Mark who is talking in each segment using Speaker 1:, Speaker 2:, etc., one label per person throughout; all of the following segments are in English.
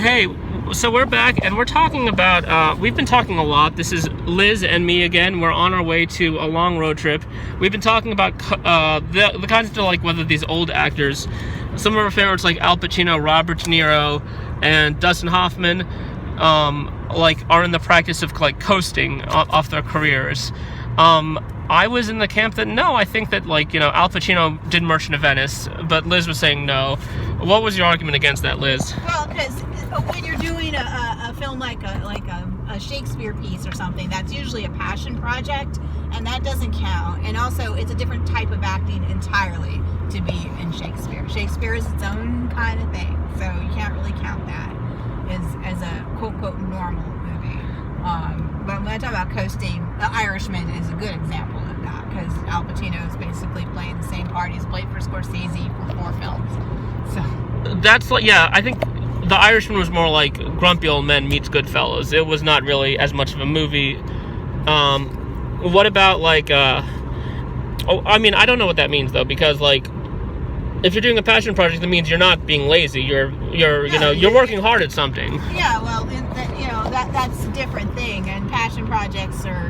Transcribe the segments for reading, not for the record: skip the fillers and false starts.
Speaker 1: Hey, so we're back, and we're talking about, we've been talking a lot. This is Liz and me again. We're on our way to a long road trip. We've been talking about the kinds of, like, whether these old actors, some of our favorites like Al Pacino, Robert DeNiro, and Dustin Hoffman, are in the practice of, like, coasting off their careers. I was in the camp that no, I think that, like, Al Pacino did Merchant of Venice, but Liz was saying no. What was your argument against that, Liz?
Speaker 2: Well, because when you're doing a film like a Shakespeare piece or something, that's usually a passion project, and that doesn't count. And also, it's a different type of acting entirely to be in Shakespeare. Shakespeare is its own kind of thing, so you can't really count that as a quote-unquote normal movie. But when I talk about coasting, The Irishman is a good example of that, because Al Pacino is basically playing the same part he's played for Scorsese for 4 films. So
Speaker 1: that's like, yeah, I think The Irishman was more like Grumpy Old Men meets Goodfellas. It was not really as much of a movie. What about, like, I don't know what that means, though, because, like, if you're doing a passion project, that means you're not being lazy. You're working hard at something.
Speaker 2: Yeah, well, that's a different thing. And passion projects are,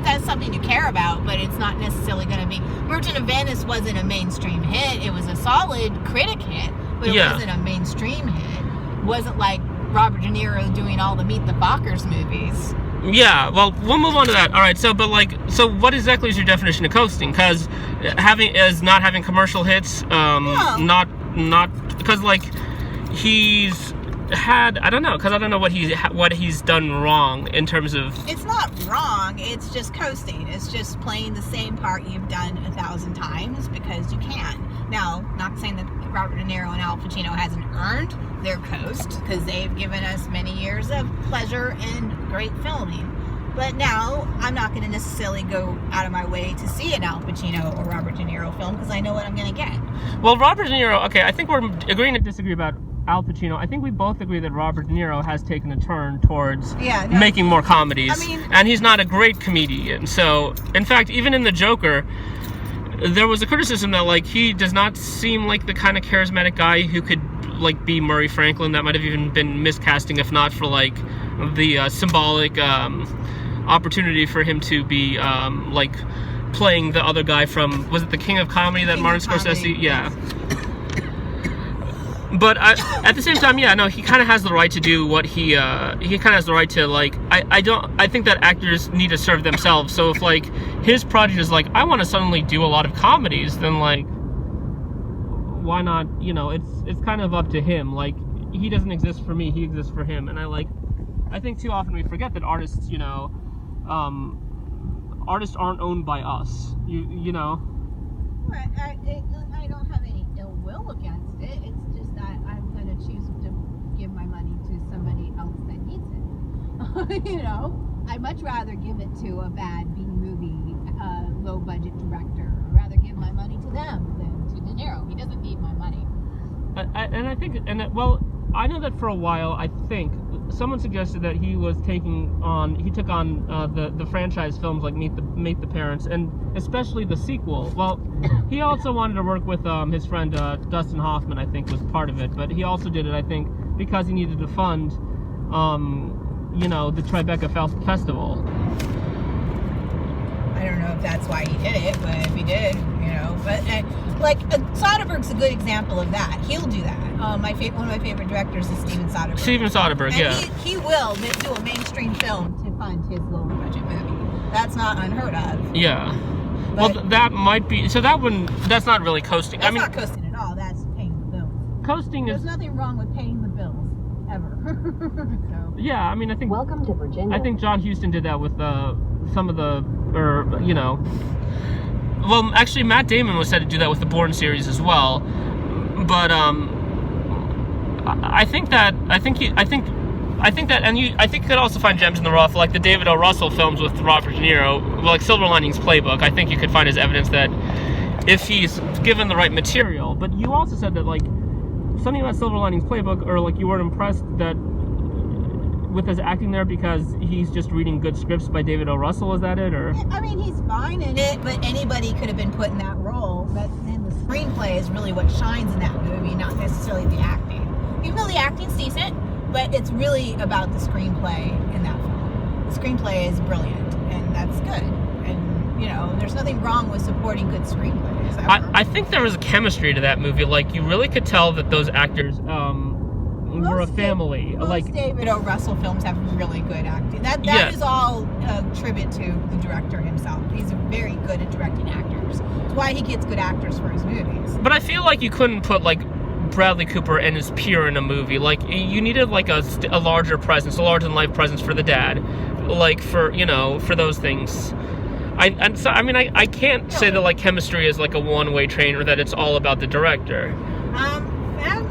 Speaker 2: that's something you care about, but it's not necessarily going to be. Merchant of Venice wasn't a mainstream hit. It was a solid critic hit, but it wasn't a mainstream hit. It wasn't like Robert De Niro doing all the Meet the Fockers movies.
Speaker 1: Yeah, well, we'll move on to that. All right, so what exactly is your definition of coasting? Because not having commercial hits, not because, like, he's had, I don't know what he's done wrong in terms of.
Speaker 2: It's not wrong. It's just coasting. It's just playing the same part you've done 1,000 times because you can. Now, not saying that Robert De Niro and Al Pacino hasn't earned their coast, because they've given us many years of pleasure and great filming. But now, I'm not going to necessarily go out of my way to see an Al Pacino or Robert De Niro film, because I know what I'm going to get.
Speaker 1: Well, Robert De Niro, okay, I think we're agreeing to disagree about Al Pacino. I think we both agree that Robert De Niro has taken a turn towards making more comedies. And he's not a great comedian. So, in fact, even in The Joker, there was a criticism that, like, he does not seem like the kind of charismatic guy who could, like, be Murray Franklin. That might have even been miscasting, if not for, like, the symbolic opportunity for him to be, like, playing the other guy from, was it The King of Comedy that Martin Scorsese? Yeah. But at the same time, he kind of has the right to do what he kind of has the right to, like, I think that actors need to serve themselves. So if, like, his project is like, I want to suddenly do a lot of comedies, then, like, why not? It's kind of up to him. Like, he doesn't exist for me, he exists for him. And I think too often we forget that artists, artists aren't owned by us. You know.
Speaker 2: Right. I don't have any ill will against it. It's just that I'm going to choose to give my money to somebody else that needs it. I'd much rather give it to a bad B-movie, low budget director. I'd rather give my money to them than to De Niro. He doesn't need my money.
Speaker 1: I know that for a while, I think someone suggested that he took on the franchise films like Meet the Parents, and especially the sequel. Well, he also wanted to work with his friend Dustin Hoffman, I think, was part of it, but he also did it, I think, because he needed to fund the Tribeca Festival.
Speaker 2: I don't know if that's why he did it, but if he did, But Soderbergh's a good example of that. He'll do that. One of my favorite directors is Steven Soderbergh.
Speaker 1: Steven Soderbergh,
Speaker 2: and
Speaker 1: yeah.
Speaker 2: He will do a mainstream film to fund his lower budget movie. That's not unheard of.
Speaker 1: Yeah. Well, that might be. So that's not really coasting.
Speaker 2: That's not coasting at all. That's paying the bills.
Speaker 1: Coasting
Speaker 2: There's nothing wrong with paying the bills, ever. So.
Speaker 1: Yeah, I think.
Speaker 3: Welcome to Virginia.
Speaker 1: I think John Huston did that with some of the, Well, actually, Matt Damon was said to do that with the Bourne series as well. But I think you could also find gems in the rough, like the David O. Russell films with Robert De Niro, like Silver Linings Playbook. I think you could find as evidence that if he's given the right material. But you also said that, like, something about Silver Linings Playbook, or like you weren't impressed that with his acting there because he's just reading good scripts by David O. Russell. Is that it, or?
Speaker 2: He's fine in it, but anybody could have been put in that role. But then the screenplay is really what shines in that movie, not necessarily the acting. Even though the acting's decent, but it's really about the screenplay in that film. The screenplay is brilliant, and that's good. And, you know, there's nothing wrong with supporting good screenplays.
Speaker 1: I think there was a chemistry to that movie. Like, you really could tell that those actors were a family.
Speaker 2: Most David O. Russell films have really good acting. That is all a tribute to the director himself. He's very good at directing actors. That's why he gets good actors for his movies.
Speaker 1: But I feel like you couldn't put, like, Bradley Cooper and his peer in a movie. Like, you needed, like, a larger presence, a larger-than-life presence for the dad. Like, for, you know, for those things. I can't say that, like, chemistry is, like, a one-way train or that it's all about the director.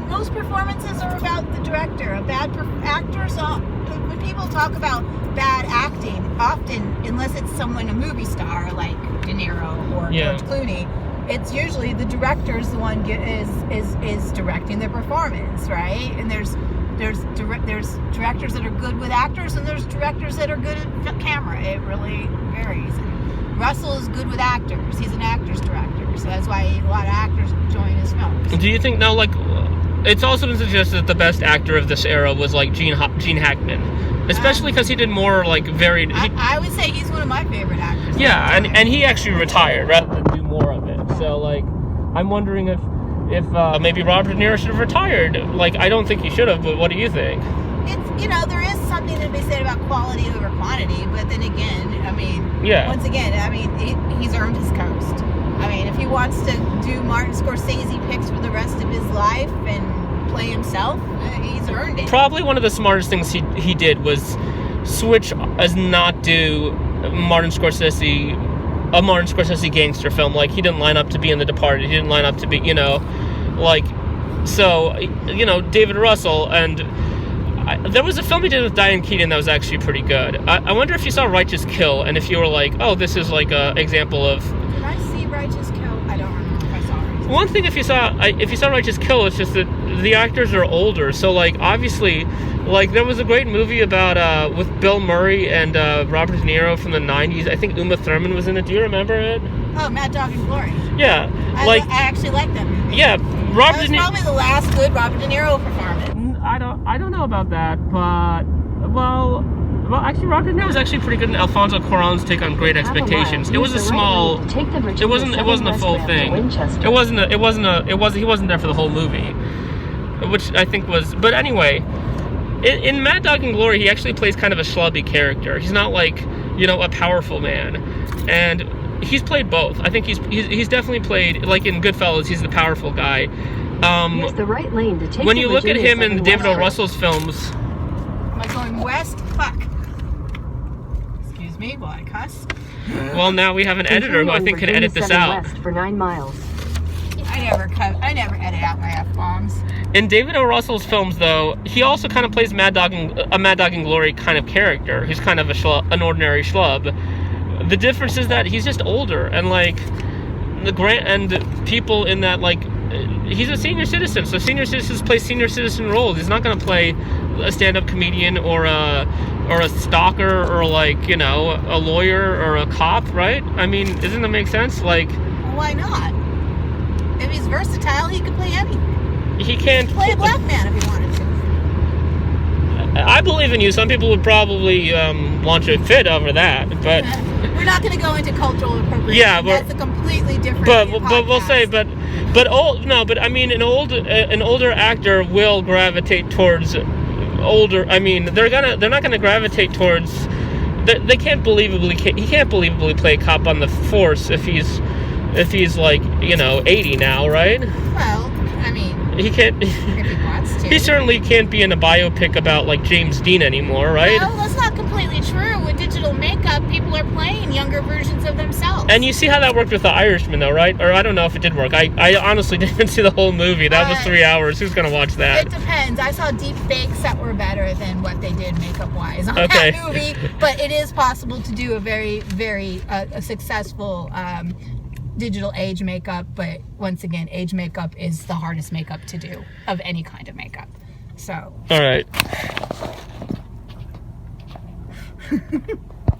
Speaker 2: Most performances are about the director. Actors, when people talk about bad acting, often, unless it's a movie star like DeNiro or George Clooney, it's usually the director's the one is directing the performance, right? And there's directors that are good with actors, and there's directors that are good at camera. It really varies. And Russell is good with actors. He's an actor's director, so that's why a lot of actors join his films.
Speaker 1: Do you think now, like, it's also been suggested that the best actor of this era was like Gene Hackman, especially because he did more like varied.
Speaker 2: I would say he's one of my favorite actors.
Speaker 1: Yeah, and he actually retired rather than do more of it. So like, I'm wondering if maybe Robert De Niro should have retired. Like, I don't think he should have, but what do you think?
Speaker 2: It's, you know, there is something to be said about quality over quantity, but then again, I mean, once again, I mean, he's earned his coast. I mean, if he wants to do Martin Scorsese picks for the rest of his life and play himself, he's earned it.
Speaker 1: Probably one of the smartest things he did was switch as not do a Martin Scorsese gangster film. Like, he didn't line up to be in The Departed. He didn't line up to be, you know, like, so, you know, David Russell, and there was a film he did with Diane Keaton that was actually pretty good. I wonder if you saw Righteous Kill, and if you were like, oh, this is like a example of...
Speaker 2: Did I see Righteous Kill? I don't remember if I saw Righteous Kill.
Speaker 1: One thing, if you saw Righteous Kill, it's just that the actors are older. So, like, obviously, like, there was a great movie about with Bill Murray and Robert De Niro from the 90s. I think Uma Thurman was in it. Do you remember it?
Speaker 2: Oh, Mad Dog and Glory.
Speaker 1: Yeah.
Speaker 2: I actually like that movie.
Speaker 1: Yeah.
Speaker 2: That was probably the last good Robert De Niro performance.
Speaker 1: I don't know about that, but well, actually, Robert De Niro was actually pretty good in Alfonso Cuarón's take on Great Expectations. It was a small. It wasn't a full thing. He wasn't there for the whole movie, which I think was. But anyway, in Mad Dog and Glory, he actually plays kind of a schlubby character. He's not like, you know, a powerful man, and he's played both. I think he's definitely played, like in Goodfellas, he's the powerful guy.
Speaker 3: Use the right lane to take
Speaker 1: when you look at him in David O. Russell's films...
Speaker 2: Am I going west? Fuck. Excuse me while I cuss.
Speaker 1: Well, now we have an editor who I think can edit this out.
Speaker 3: West for 9 miles.
Speaker 2: I never edit out my F-bombs.
Speaker 1: In David O. Russell's films, though, he also kind of plays a Mad Dog and Glory kind of character. He's kind of an ordinary schlub. The difference is that he's just older, and like people in that, like, he's a senior citizen, so senior citizens play senior citizen roles. He's not going to play a stand-up comedian or a stalker or, like, you know, a lawyer or a cop, right? I mean, doesn't that make sense? Like,
Speaker 2: why not? If he's versatile, he could play anything.
Speaker 1: He can't
Speaker 2: play a black man if he wanted to.
Speaker 1: I believe in you. Some people would probably launch a fit over that, but
Speaker 2: we're not going to go into cultural appropriation.
Speaker 1: Yeah,
Speaker 2: that's a completely different.
Speaker 1: But we'll say, but I mean, an older actor will gravitate towards older. I mean, they're not gonna gravitate towards. He can't believably play a cop on the force if he's like, you know, 80 now, right?
Speaker 2: Well, I mean,
Speaker 1: he can't.
Speaker 2: If he wants to.
Speaker 1: He certainly can't be in a biopic about, like, James Dean anymore, right?
Speaker 2: No, that's not completely true. With digital makeup, people are playing younger versions of themselves.
Speaker 1: And you see how that worked with The Irishman, though, right? Or I don't know if it did work. I honestly didn't see the whole movie. That was 3 hours. Who's gonna watch that?
Speaker 2: It depends. I saw deep fakes that were better than what they did makeup-wise on that movie. But it is possible to do a very, very successful digital age makeup, but once again, age makeup is the hardest makeup to do of any kind of makeup. So.
Speaker 1: All right.